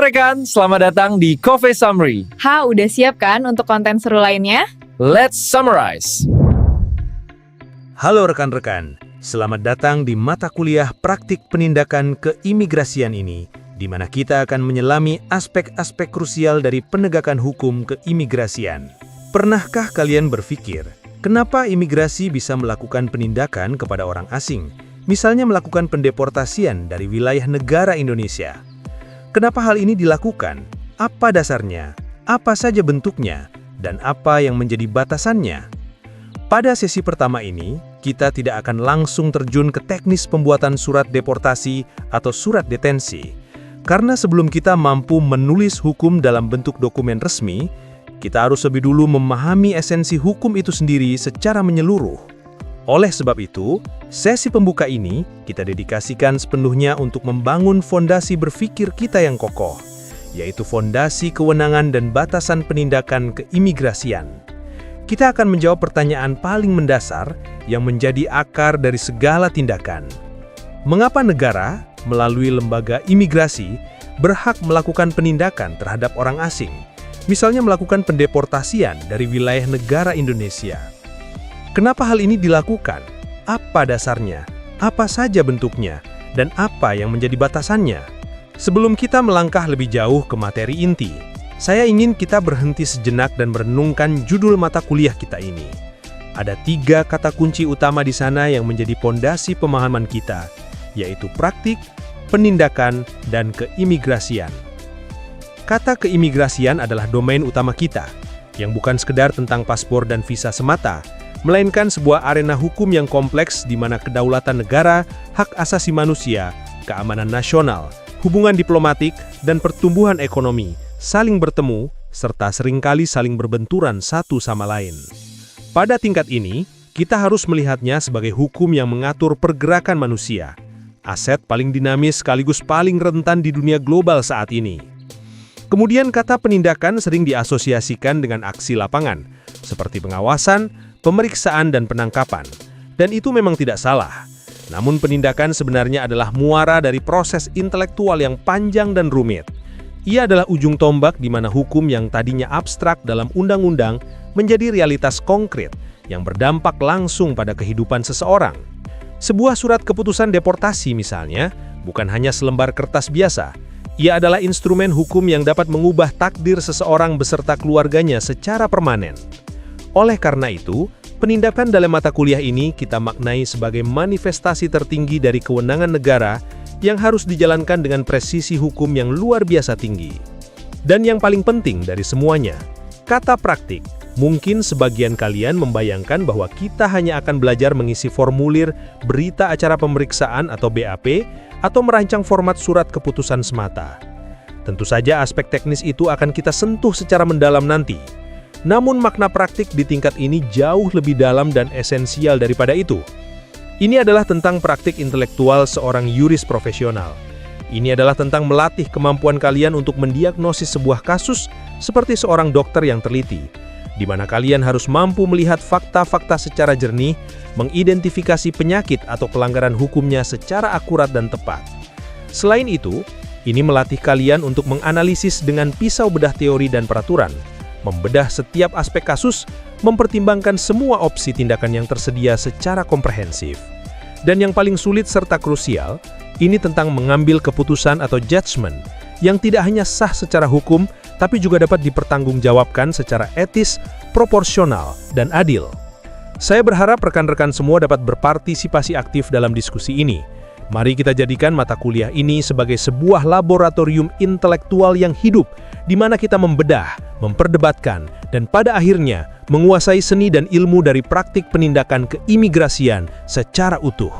rekan, selamat datang di Coffee Summary. Udah siap kan untuk konten seru lainnya? Let's summarize. Halo rekan-rekan, selamat datang di mata kuliah praktik penindakan keimigrasian ini, di mana kita akan menyelami aspek-aspek krusial dari penegakan hukum keimigrasian. Pernahkah kalian berpikir, kenapa imigrasi bisa melakukan penindakan kepada orang asing? Misalnya melakukan pendeportasian dari wilayah negara Indonesia. Kenapa hal ini dilakukan? Apa dasarnya? Apa saja bentuknya? Dan apa yang menjadi batasannya? Pada sesi pertama ini, kita tidak akan langsung terjun ke teknis pembuatan surat deportasi atau surat detensi. Karena sebelum kita mampu menulis hukum dalam bentuk dokumen resmi, kita harus lebih dulu memahami esensi hukum itu sendiri secara menyeluruh. Oleh sebab itu, sesi pembuka ini kita dedikasikan sepenuhnya untuk membangun fondasi berpikir kita yang kokoh, yaitu fondasi kewenangan dan batasan penindakan keimigrasian. Kita akan menjawab pertanyaan paling mendasar yang menjadi akar dari segala tindakan. Mengapa negara, melalui lembaga imigrasi, berhak melakukan penindakan terhadap orang asing, misalnya melakukan pendeportasian dari wilayah negara Indonesia? Kenapa hal ini dilakukan? Apa dasarnya? Apa saja bentuknya? Dan apa yang menjadi batasannya? Sebelum kita melangkah lebih jauh ke materi inti, saya ingin kita berhenti sejenak dan merenungkan judul mata kuliah kita ini. Ada 3 kata kunci utama di sana yang menjadi pondasi pemahaman kita, yaitu praktik, penindakan, dan keimigrasian. Kata keimigrasian adalah domain utama kita, yang bukan sekedar tentang paspor dan visa semata, melainkan sebuah arena hukum yang kompleks di mana kedaulatan negara, hak asasi manusia, keamanan nasional, hubungan diplomatik, dan pertumbuhan ekonomi saling bertemu, serta seringkali saling berbenturan satu sama lain. Pada tingkat ini, kita harus melihatnya sebagai hukum yang mengatur pergerakan manusia, aset paling dinamis sekaligus paling rentan di dunia global saat ini. Kemudian kata penindakan sering diasosiasikan dengan aksi lapangan, seperti pengawasan, pemeriksaan, dan penangkapan. Dan itu memang tidak salah. Namun penindakan sebenarnya adalah muara dari proses intelektual yang panjang dan rumit. Ia adalah ujung tombak di mana hukum yang tadinya abstrak dalam undang-undang menjadi realitas konkret yang berdampak langsung pada kehidupan seseorang. Sebuah surat keputusan deportasi misalnya, bukan hanya selembar kertas biasa. Ia adalah instrumen hukum yang dapat mengubah takdir seseorang beserta keluarganya secara permanen. Oleh karena itu, penindakan dalam mata kuliah ini kita maknai sebagai manifestasi tertinggi dari kewenangan negara yang harus dijalankan dengan presisi hukum yang luar biasa tinggi. Dan yang paling penting dari semuanya, kata praktik. Mungkin sebagian kalian membayangkan bahwa kita hanya akan belajar mengisi formulir berita acara pemeriksaan atau BAP atau merancang format surat keputusan semata. Tentu saja aspek teknis itu akan kita sentuh secara mendalam nanti. Namun makna praktik di tingkat ini jauh lebih dalam dan esensial daripada itu. Ini adalah tentang praktik intelektual seorang yuris profesional. Ini adalah tentang melatih kemampuan kalian untuk mendiagnosis sebuah kasus seperti seorang dokter yang teliti, di mana kalian harus mampu melihat fakta-fakta secara jernih, mengidentifikasi penyakit atau pelanggaran hukumnya secara akurat dan tepat. Selain itu, ini melatih kalian untuk menganalisis dengan pisau bedah teori dan peraturan, membedah setiap aspek kasus, mempertimbangkan semua opsi tindakan yang tersedia secara komprehensif. Dan yang paling sulit serta krusial, ini tentang mengambil keputusan atau judgement yang tidak hanya sah secara hukum, tapi juga dapat dipertanggungjawabkan secara etis, proporsional, dan adil. Saya berharap rekan-rekan semua dapat berpartisipasi aktif dalam diskusi ini. Mari kita jadikan mata kuliah ini sebagai sebuah laboratorium intelektual yang hidup, di mana kita membedah, memperdebatkan, dan pada akhirnya menguasai seni dan ilmu dari praktik penindakan keimigrasian secara utuh.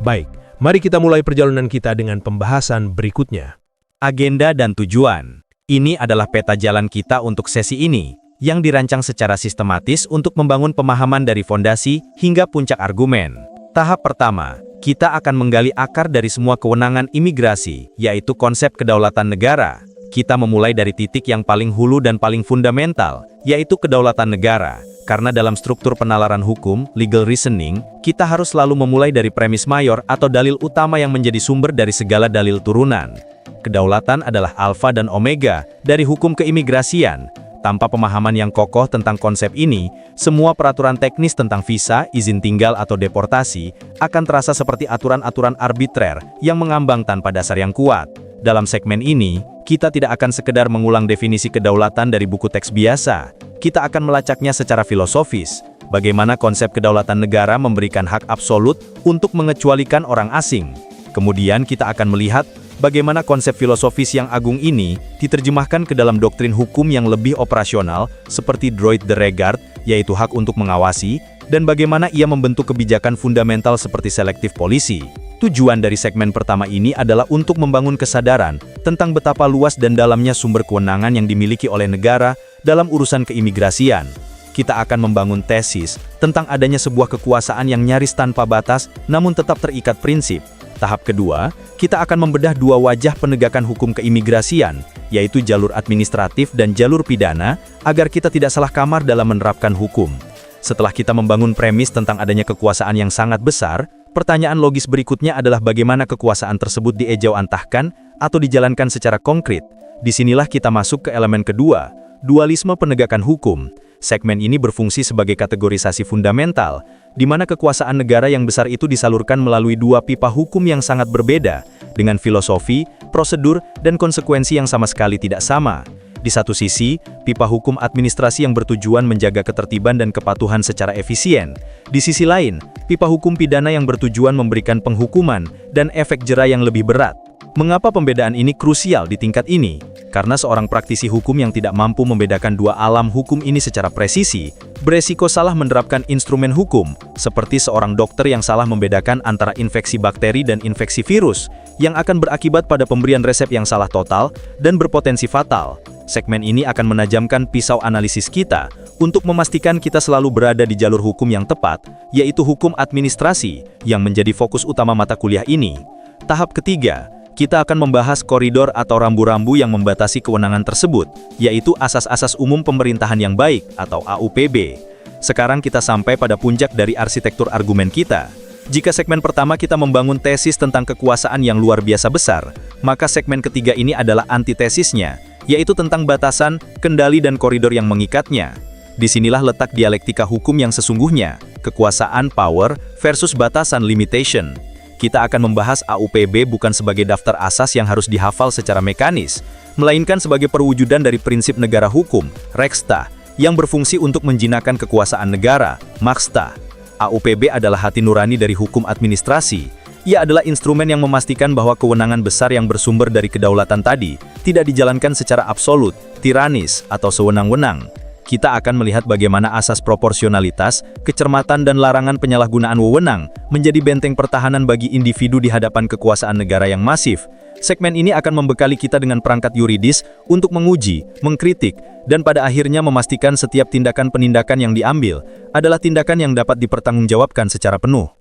Baik, mari kita mulai perjalanan kita dengan pembahasan berikutnya. Agenda dan tujuan. Ini adalah peta jalan kita untuk sesi ini, yang dirancang secara sistematis untuk membangun pemahaman dari fondasi hingga puncak argumen. Tahap pertama, kita akan menggali akar dari semua kewenangan imigrasi, yaitu konsep kedaulatan negara. Kita memulai dari titik yang paling hulu dan paling fundamental, yaitu kedaulatan negara. Karena dalam struktur penalaran hukum, legal reasoning, kita harus selalu memulai dari premis mayor atau dalil utama yang menjadi sumber dari segala dalil turunan. Kedaulatan adalah alfa dan omega dari hukum keimigrasian. Tanpa pemahaman yang kokoh tentang konsep ini, semua peraturan teknis tentang visa, izin tinggal atau deportasi akan terasa seperti aturan-aturan arbitrer yang mengambang tanpa dasar yang kuat. Dalam segmen ini, kita tidak akan sekedar mengulang definisi kedaulatan dari buku teks biasa. Kita akan melacaknya secara filosofis. Bagaimana konsep kedaulatan negara memberikan hak absolut untuk mengecualikan orang asing. Kemudian kita akan melihat bagaimana konsep filosofis yang agung ini diterjemahkan ke dalam doktrin hukum yang lebih operasional seperti droit de regard, yaitu hak untuk mengawasi, dan bagaimana ia membentuk kebijakan fundamental seperti selektif polisi. Tujuan dari segmen pertama ini adalah untuk membangun kesadaran tentang betapa luas dan dalamnya sumber kewenangan yang dimiliki oleh negara dalam urusan keimigrasian. Kita akan membangun tesis tentang adanya sebuah kekuasaan yang nyaris tanpa batas namun tetap terikat prinsip. Tahap kedua, kita akan membedah dua wajah penegakan hukum keimigrasian, yaitu jalur administratif dan jalur pidana, agar kita tidak salah kamar dalam menerapkan hukum. Setelah kita membangun premis tentang adanya kekuasaan yang sangat besar, pertanyaan logis berikutnya adalah bagaimana kekuasaan tersebut diejauantahkan atau dijalankan secara konkret. Disinilah kita masuk ke elemen kedua, dualisme penegakan hukum. Segmen ini berfungsi sebagai kategorisasi fundamental, di mana kekuasaan negara yang besar itu disalurkan melalui dua pipa hukum yang sangat berbeda, dengan filosofi, prosedur, dan konsekuensi yang sama sekali tidak sama. Di satu sisi, pipa hukum administrasi yang bertujuan menjaga ketertiban dan kepatuhan secara efisien. Di sisi lain, pipa hukum pidana yang bertujuan memberikan penghukuman dan efek jera yang lebih berat. Mengapa pembedaan ini krusial di tingkat ini? Karena seorang praktisi hukum yang tidak mampu membedakan dua alam hukum ini secara presisi, beresiko salah menerapkan instrumen hukum, seperti seorang dokter yang salah membedakan antara infeksi bakteri dan infeksi virus, yang akan berakibat pada pemberian resep yang salah total dan berpotensi fatal. Segmen ini akan menajamkan pisau analisis kita untuk memastikan kita selalu berada di jalur hukum yang tepat, yaitu hukum administrasi, yang menjadi fokus utama mata kuliah ini. Tahap ketiga, kita akan membahas koridor atau rambu-rambu yang membatasi kewenangan tersebut, yaitu asas-asas umum pemerintahan yang baik atau AUPB. Sekarang kita sampai pada puncak dari arsitektur argumen kita. Jika segmen pertama kita membangun tesis tentang kekuasaan yang luar biasa besar, maka segmen ketiga ini adalah antitesisnya, yaitu tentang batasan, kendali dan koridor yang mengikatnya. Disinilah letak dialektika hukum yang sesungguhnya, kekuasaan power versus batasan limitation. Kita akan membahas AUPB bukan sebagai daftar asas yang harus dihafal secara mekanis, melainkan sebagai perwujudan dari prinsip negara hukum, Rechtsstaat, yang berfungsi untuk menjinakkan kekuasaan negara, Machtsstaat. AUPB adalah hati nurani dari hukum administrasi. Ia adalah instrumen yang memastikan bahwa kewenangan besar yang bersumber dari kedaulatan tadi tidak dijalankan secara absolut, tiranis, atau sewenang-wenang. Kita akan melihat bagaimana asas proporsionalitas, kecermatan dan larangan penyalahgunaan wewenang menjadi benteng pertahanan bagi individu di hadapan kekuasaan negara yang masif. Segmen ini akan membekali kita dengan perangkat yuridis untuk menguji, mengkritik, dan pada akhirnya memastikan setiap tindakan-penindakan yang diambil adalah tindakan yang dapat dipertanggungjawabkan secara penuh.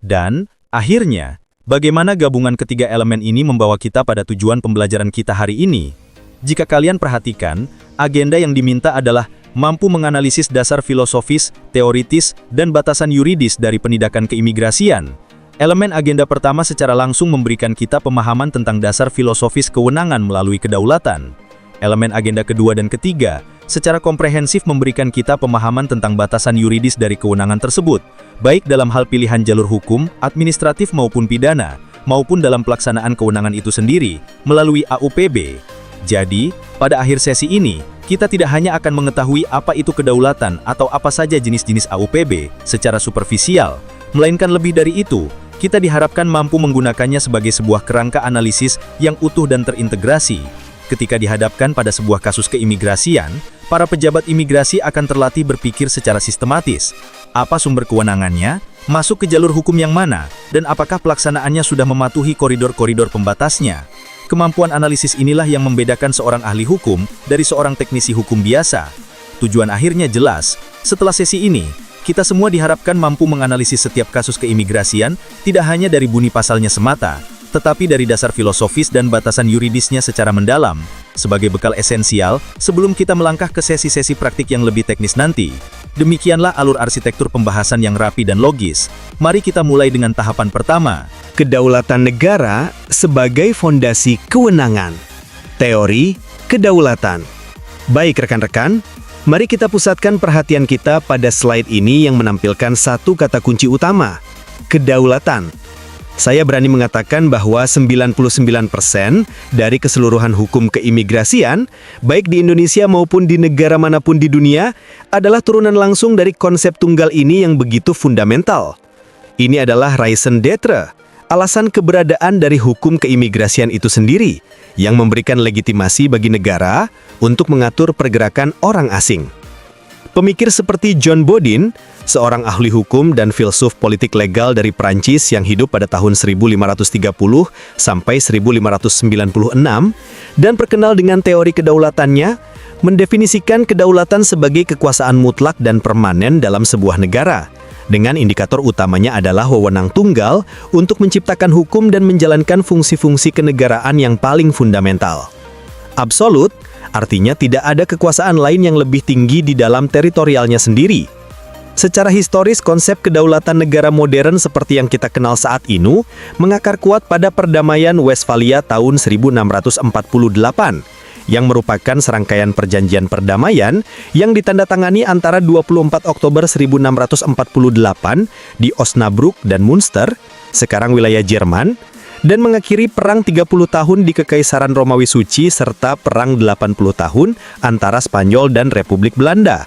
Dan, akhirnya, bagaimana gabungan ketiga elemen ini membawa kita pada tujuan pembelajaran kita hari ini? Jika kalian perhatikan, agenda yang diminta adalah mampu menganalisis dasar filosofis, teoritis, dan batasan yuridis dari penindakan keimigrasian. Elemen agenda pertama secara langsung memberikan kita pemahaman tentang dasar filosofis kewenangan melalui kedaulatan. Elemen agenda kedua dan ketiga secara komprehensif memberikan kita pemahaman tentang batasan yuridis dari kewenangan tersebut, baik dalam hal pilihan jalur hukum, administratif maupun pidana, maupun dalam pelaksanaan kewenangan itu sendiri melalui AUPB. Jadi, pada akhir sesi ini, kita tidak hanya akan mengetahui apa itu kedaulatan atau apa saja jenis-jenis AUPB secara superficial, melainkan lebih dari itu, kita diharapkan mampu menggunakannya sebagai sebuah kerangka analisis yang utuh dan terintegrasi. Ketika dihadapkan pada sebuah kasus keimigrasian, para pejabat imigrasi akan terlatih berpikir secara sistematis. Apa sumber kewenangannya, masuk ke jalur hukum yang mana, dan apakah pelaksanaannya sudah mematuhi koridor-koridor pembatasnya. Kemampuan analisis inilah yang membedakan seorang ahli hukum dari seorang teknisi hukum biasa. Tujuan akhirnya jelas, setelah sesi ini, kita semua diharapkan mampu menganalisis setiap kasus keimigrasian, tidak hanya dari bunyi pasalnya semata, tetapi dari dasar filosofis dan batasan yuridisnya secara mendalam. sebagai bekal esensial sebelum kita melangkah ke sesi-sesi praktik yang lebih teknis nanti. Demikianlah alur arsitektur pembahasan yang rapi dan logis. Mari kita mulai dengan tahapan pertama. Kedaulatan negara sebagai fondasi kewenangan. Teori kedaulatan. Baik rekan-rekan, mari kita pusatkan perhatian kita pada slide ini yang menampilkan satu kata kunci utama, kedaulatan. Saya berani mengatakan bahwa 99% dari keseluruhan hukum keimigrasian, baik di Indonesia maupun di negara manapun di dunia, adalah turunan langsung dari konsep tunggal ini yang begitu fundamental. Ini adalah raison d'être, alasan keberadaan dari hukum keimigrasian itu sendiri, yang memberikan legitimasi bagi negara untuk mengatur pergerakan orang asing. Pemikir seperti John Bodin, seorang ahli hukum dan filsuf politik legal dari Prancis yang hidup pada tahun 1530 sampai 1596 dan terkenal dengan teori kedaulatannya, mendefinisikan kedaulatan sebagai kekuasaan mutlak dan permanen dalam sebuah negara, dengan indikator utamanya adalah wewenang tunggal untuk menciptakan hukum dan menjalankan fungsi-fungsi kenegaraan yang paling fundamental. Absolut artinya tidak ada kekuasaan lain yang lebih tinggi di dalam teritorialnya sendiri. Secara historis, konsep kedaulatan negara modern seperti yang kita kenal saat ini mengakar kuat pada Perdamaian Westphalia tahun 1648, yang merupakan serangkaian perjanjian perdamaian yang ditandatangani antara 24 Oktober 1648 di Osnabrück dan Münster, sekarang wilayah Jerman, dan mengakhiri perang 30 tahun di Kekaisaran Romawi Suci serta perang 80 tahun antara Spanyol dan Republik Belanda.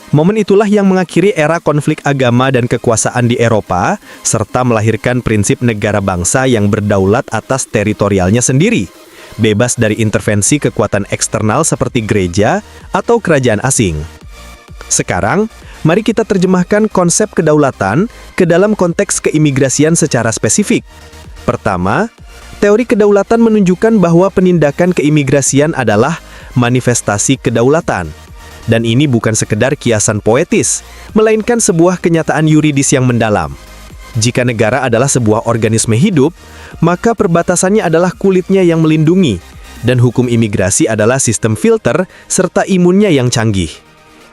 Momen itulah yang mengakhiri era konflik agama dan kekuasaan di Eropa, serta melahirkan prinsip negara bangsa yang berdaulat atas teritorialnya sendiri, bebas dari intervensi kekuatan eksternal seperti gereja atau kerajaan asing. Sekarang, mari kita terjemahkan konsep kedaulatan ke dalam konteks keimigrasian secara spesifik. Pertama, teori kedaulatan menunjukkan bahwa penindakan keimigrasian adalah manifestasi kedaulatan. Dan ini bukan sekedar kiasan poetis, melainkan sebuah kenyataan yuridis yang mendalam. Jika negara adalah sebuah organisme hidup, maka perbatasannya adalah kulitnya yang melindungi, dan hukum imigrasi adalah sistem filter serta imunnya yang canggih.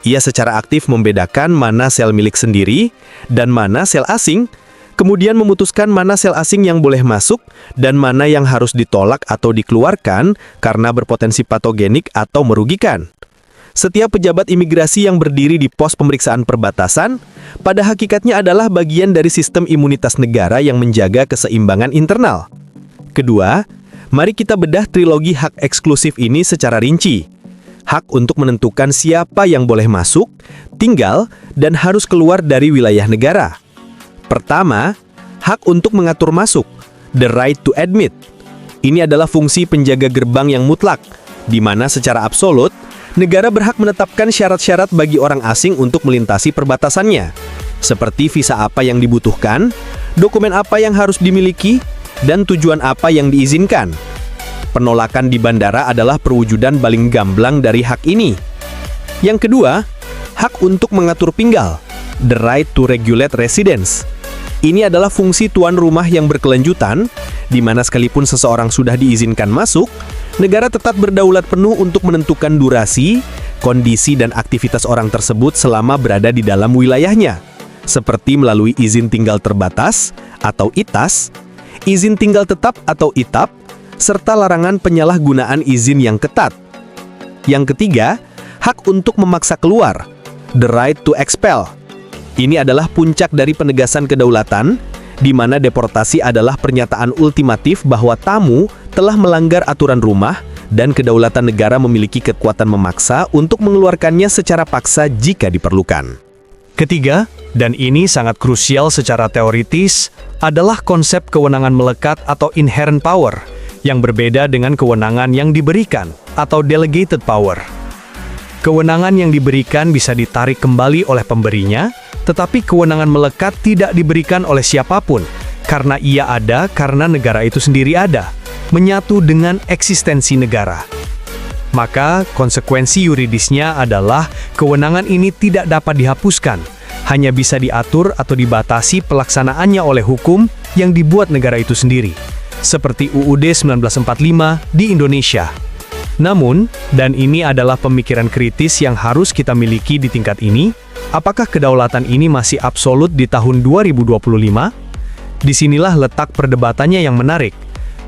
Ia secara aktif membedakan mana sel milik sendiri dan mana sel asing, kemudian memutuskan mana sel asing yang boleh masuk dan mana yang harus ditolak atau dikeluarkan karena berpotensi patogenik atau merugikan. Setiap pejabat imigrasi yang berdiri di pos pemeriksaan perbatasan, pada hakikatnya adalah bagian dari sistem imunitas negara yang menjaga keseimbangan internal. Kedua, mari kita bedah trilogi hak eksklusif ini secara rinci. Hak untuk menentukan siapa yang boleh masuk, tinggal, dan harus keluar dari wilayah negara. Pertama, hak untuk mengatur masuk, the right to admit. Ini adalah fungsi penjaga gerbang yang mutlak, di mana secara absolut, negara berhak menetapkan syarat-syarat bagi orang asing untuk melintasi perbatasannya, seperti visa apa yang dibutuhkan, dokumen apa yang harus dimiliki, dan tujuan apa yang diizinkan. Penolakan di bandara adalah perwujudan paling gamblang dari hak ini. Yang kedua, hak untuk mengatur tinggal, the right to regulate residence. Ini adalah fungsi tuan rumah yang berkelanjutan, di mana sekalipun seseorang sudah diizinkan masuk, negara tetap berdaulat penuh untuk menentukan durasi, kondisi, dan aktivitas orang tersebut selama berada di dalam wilayahnya, seperti melalui izin tinggal terbatas atau ITAS, izin tinggal tetap atau ITAP, serta larangan penyalahgunaan izin yang ketat. Yang ketiga, hak untuk memaksa keluar, the right to expel. Ini adalah puncak dari penegasan kedaulatan, di mana deportasi adalah pernyataan ultimatif bahwa tamu telah melanggar aturan rumah dan kedaulatan negara memiliki kekuatan memaksa untuk mengeluarkannya secara paksa jika diperlukan. Ketiga, dan ini sangat krusial secara teoritis, adalah konsep kewenangan melekat atau inherent power, yang berbeda dengan kewenangan yang diberikan atau delegated power. Kewenangan yang diberikan bisa ditarik kembali oleh pemberinya, tetapi kewenangan melekat tidak diberikan oleh siapapun, karena ia ada karena negara itu sendiri ada, menyatu dengan eksistensi negara. Maka, konsekuensi yuridisnya adalah kewenangan ini tidak dapat dihapuskan, hanya bisa diatur atau dibatasi pelaksanaannya oleh hukum yang dibuat negara itu sendiri, seperti UUD 1945 di Indonesia. Namun, dan ini adalah pemikiran kritis yang harus kita miliki di tingkat ini, apakah kedaulatan ini masih absolut di tahun 2025? Disinilah letak perdebatannya yang menarik.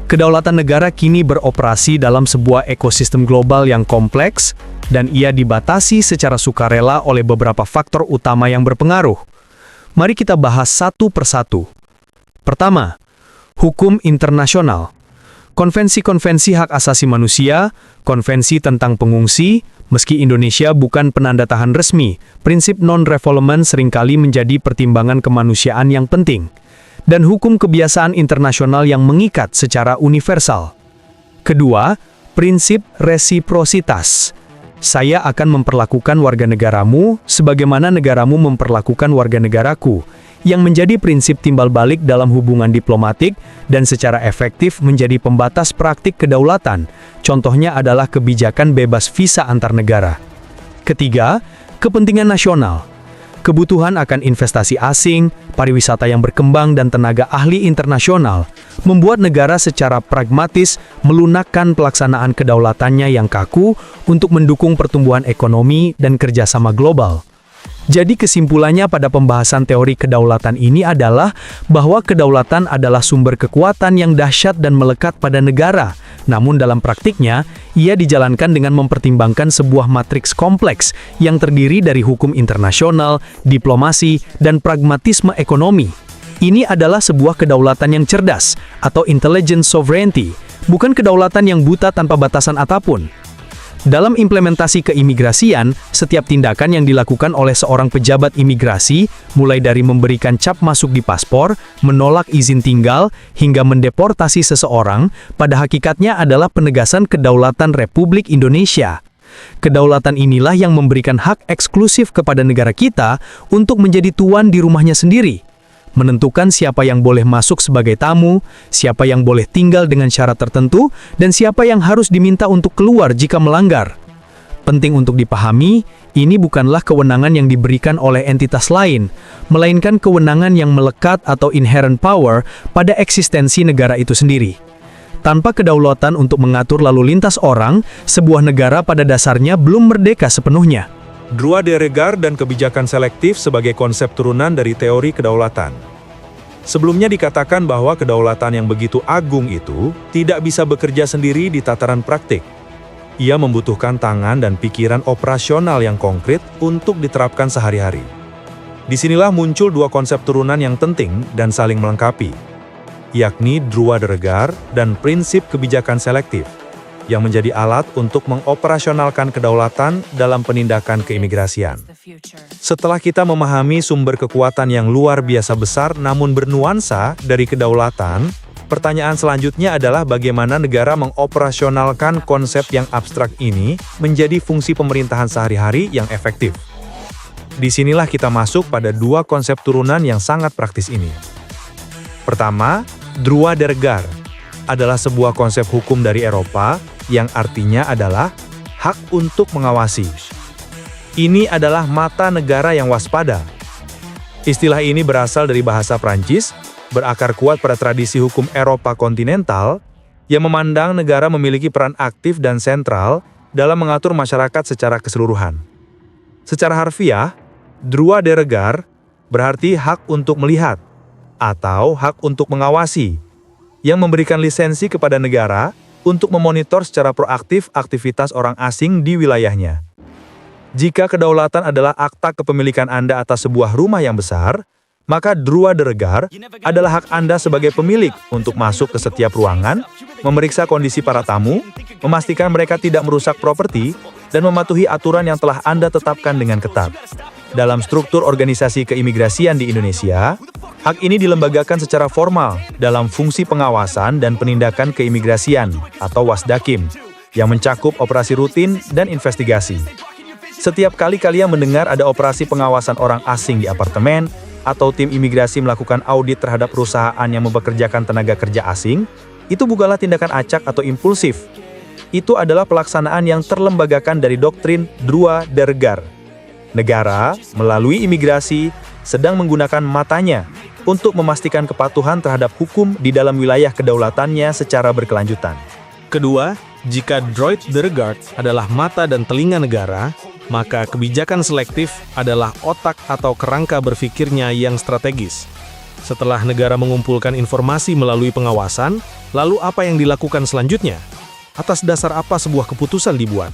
Kedaulatan negara kini beroperasi dalam sebuah ekosistem global yang kompleks, dan ia dibatasi secara sukarela oleh beberapa faktor utama yang berpengaruh. Mari kita bahas satu persatu. Pertama, hukum internasional. Konvensi-konvensi hak asasi manusia, konvensi tentang pengungsi, meski Indonesia bukan penanda tangan resmi, prinsip non-refoulement seringkali menjadi pertimbangan kemanusiaan yang penting. Dan hukum kebiasaan internasional yang mengikat secara universal. Kedua, prinsip resiprositas. Saya akan memperlakukan warga negaramu sebagaimana negaramu memperlakukan warga negaraku, yang menjadi prinsip timbal balik dalam hubungan diplomatik dan secara efektif menjadi pembatas praktik kedaulatan. Contohnya adalah kebijakan bebas visa antar negara. Ketiga, kepentingan nasional. Kebutuhan akan investasi asing, pariwisata yang berkembang dan tenaga ahli internasional membuat negara secara pragmatis melunakkan pelaksanaan kedaulatannya yang kaku untuk mendukung pertumbuhan ekonomi dan kerjasama global. Jadi kesimpulannya pada pembahasan teori kedaulatan ini adalah bahwa kedaulatan adalah sumber kekuatan yang dahsyat dan melekat pada negara. Namun dalam praktiknya, ia dijalankan dengan mempertimbangkan sebuah matriks kompleks yang terdiri dari hukum internasional, diplomasi, dan pragmatisme ekonomi. Ini adalah sebuah kedaulatan yang cerdas, atau intelligent sovereignty, bukan kedaulatan yang buta tanpa batasan apapun. Dalam implementasi keimigrasian, setiap tindakan yang dilakukan oleh seorang pejabat imigrasi, mulai dari memberikan cap masuk di paspor, menolak izin tinggal, hingga mendeportasi seseorang, pada hakikatnya adalah penegasan kedaulatan Republik Indonesia. Kedaulatan inilah yang memberikan hak eksklusif kepada negara kita untuk menjadi tuan di rumahnya sendiri. Menentukan siapa yang boleh masuk sebagai tamu, siapa yang boleh tinggal dengan syarat tertentu, dan siapa yang harus diminta untuk keluar jika melanggar. Penting untuk dipahami, ini bukanlah kewenangan yang diberikan oleh entitas lain, melainkan kewenangan yang melekat atau inherent power pada eksistensi negara itu sendiri. Tanpa kedaulatan untuk mengatur lalu lintas orang, sebuah negara pada dasarnya belum merdeka sepenuhnya. Droit de regard dan kebijakan selektif sebagai konsep turunan dari teori kedaulatan. Sebelumnya dikatakan bahwa kedaulatan yang begitu agung itu tidak bisa bekerja sendiri di tataran praktik. Ia membutuhkan tangan dan pikiran operasional yang konkret untuk diterapkan sehari-hari. Disinilah muncul dua konsep turunan yang penting dan saling melengkapi, yakni droit de regard dan prinsip kebijakan selektif, yang menjadi alat untuk mengoperasionalkan kedaulatan dalam penindakan keimigrasian. Setelah kita memahami sumber kekuatan yang luar biasa besar namun bernuansa dari kedaulatan, pertanyaan selanjutnya adalah bagaimana negara mengoperasionalkan konsep yang abstrak ini menjadi fungsi pemerintahan sehari-hari yang efektif. Disinilah kita masuk pada dua konsep turunan yang sangat praktis ini. Pertama, droit de regard adalah sebuah konsep hukum dari Eropa yang artinya adalah hak untuk mengawasi. Ini adalah mata negara yang waspada. Istilah ini berasal dari bahasa Prancis, berakar kuat pada tradisi hukum Eropa kontinental, yang memandang negara memiliki peran aktif dan sentral dalam mengatur masyarakat secara keseluruhan. Secara harfiah, droit de regard berarti hak untuk melihat, atau hak untuk mengawasi, yang memberikan lisensi kepada negara untuk memonitor secara proaktif aktivitas orang asing di wilayahnya. Jika kedaulatan adalah akta kepemilikan Anda atas sebuah rumah yang besar, maka droit de regard adalah hak Anda sebagai pemilik untuk masuk ke setiap ruangan, memeriksa kondisi para tamu, memastikan mereka tidak merusak properti, dan mematuhi aturan yang telah Anda tetapkan dengan ketat. Dalam struktur organisasi keimigrasian di Indonesia, hak ini dilembagakan secara formal dalam fungsi pengawasan dan penindakan keimigrasian atau Wasdakim, yang mencakup operasi rutin dan investigasi. Setiap kali kalian mendengar ada operasi pengawasan orang asing di apartemen, atau tim imigrasi melakukan audit terhadap perusahaan yang mempekerjakan tenaga kerja asing, itu bukanlah tindakan acak atau impulsif. Itu adalah pelaksanaan yang terlembagakan dari doktrin droit de regard. Negara, melalui imigrasi, sedang menggunakan matanya untuk memastikan kepatuhan terhadap hukum di dalam wilayah kedaulatannya secara berkelanjutan. Kedua, Jika Droid the Guard adalah mata dan telinga negara, maka kebijakan selektif adalah otak atau kerangka berpikirnya yang strategis. Setelah negara mengumpulkan informasi melalui pengawasan, lalu apa yang dilakukan selanjutnya? Atas dasar apa sebuah keputusan dibuat?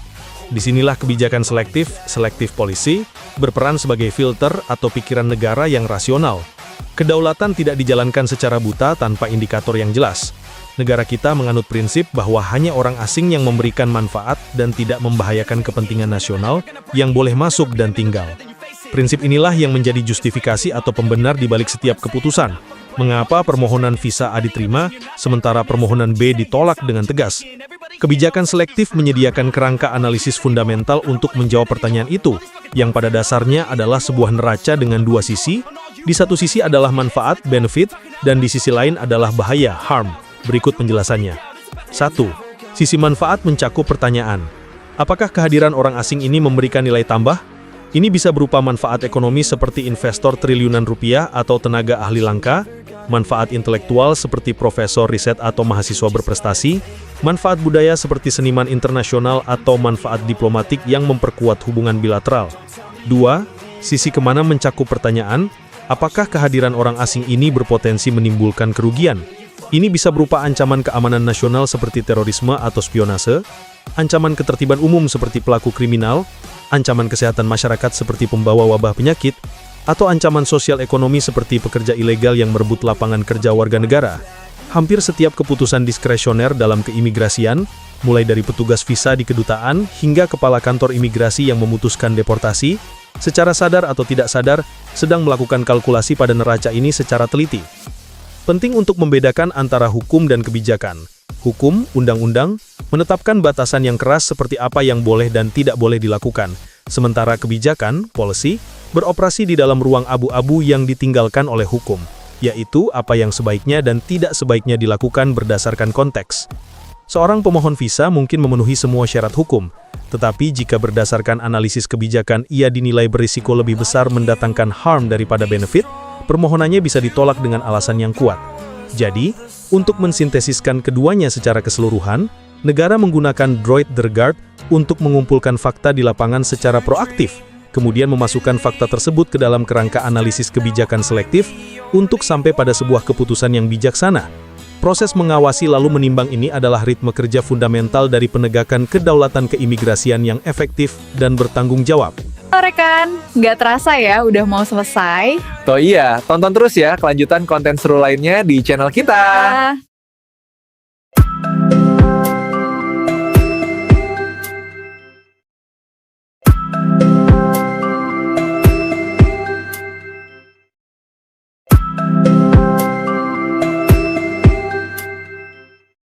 Disinilah kebijakan selektif policy, berperan sebagai filter atau pikiran negara yang rasional. Kedaulatan tidak dijalankan secara buta tanpa indikator yang jelas. Negara kita menganut prinsip bahwa hanya orang asing yang memberikan manfaat dan tidak membahayakan kepentingan nasional yang boleh masuk dan tinggal. Prinsip inilah yang menjadi justifikasi atau pembenar di balik setiap keputusan. Mengapa permohonan visa A diterima, sementara permohonan B ditolak dengan tegas? Kebijakan selektif menyediakan kerangka analisis fundamental untuk menjawab pertanyaan itu, yang pada dasarnya adalah sebuah neraca dengan dua sisi. Di satu sisi adalah manfaat, benefit, dan di sisi lain adalah bahaya, harm. Berikut penjelasannya. 1. Sisi manfaat mencakup pertanyaan. Apakah kehadiran orang asing ini memberikan nilai tambah? Ini bisa berupa manfaat ekonomi seperti investor triliunan rupiah atau tenaga ahli langka, manfaat intelektual seperti profesor riset atau mahasiswa berprestasi, manfaat budaya seperti seniman internasional atau manfaat diplomatik yang memperkuat hubungan bilateral. 2. Sisi kemana mencakup pertanyaan, apakah kehadiran orang asing ini berpotensi menimbulkan kerugian? Ini bisa berupa ancaman keamanan nasional seperti terorisme atau spionase, ancaman ketertiban umum seperti pelaku kriminal, ancaman kesehatan masyarakat seperti pembawa wabah penyakit, atau ancaman sosial ekonomi seperti pekerja ilegal yang merebut lapangan kerja warga negara. Hampir setiap keputusan diskresioner dalam keimigrasian, mulai dari petugas visa di kedutaan hingga kepala kantor imigrasi yang memutuskan deportasi, secara sadar atau tidak sadar, sedang melakukan kalkulasi pada neraca ini secara teliti. Penting untuk membedakan antara hukum dan kebijakan. Hukum, undang-undang, menetapkan batasan yang keras seperti apa yang boleh dan tidak boleh dilakukan. Sementara kebijakan, policy, beroperasi di dalam ruang abu-abu yang ditinggalkan oleh hukum, yaitu apa yang sebaiknya dan tidak sebaiknya dilakukan berdasarkan konteks. Seorang pemohon visa mungkin memenuhi semua syarat hukum, tetapi jika berdasarkan analisis kebijakan ia dinilai berisiko lebih besar mendatangkan harm daripada benefit, permohonannya bisa ditolak dengan alasan yang kuat. Jadi, untuk mensintesiskan keduanya secara keseluruhan, negara menggunakan Droid the Guard untuk mengumpulkan fakta di lapangan secara proaktif, kemudian memasukkan fakta tersebut ke dalam kerangka analisis kebijakan selektif untuk sampai pada sebuah keputusan yang bijaksana. Proses mengawasi lalu menimbang ini adalah ritme kerja fundamental dari penegakan kedaulatan keimigrasian yang efektif dan bertanggung jawab. Halo rekan, nggak terasa ya udah mau selesai. Toh iya, tonton terus ya kelanjutan konten seru lainnya di channel kita.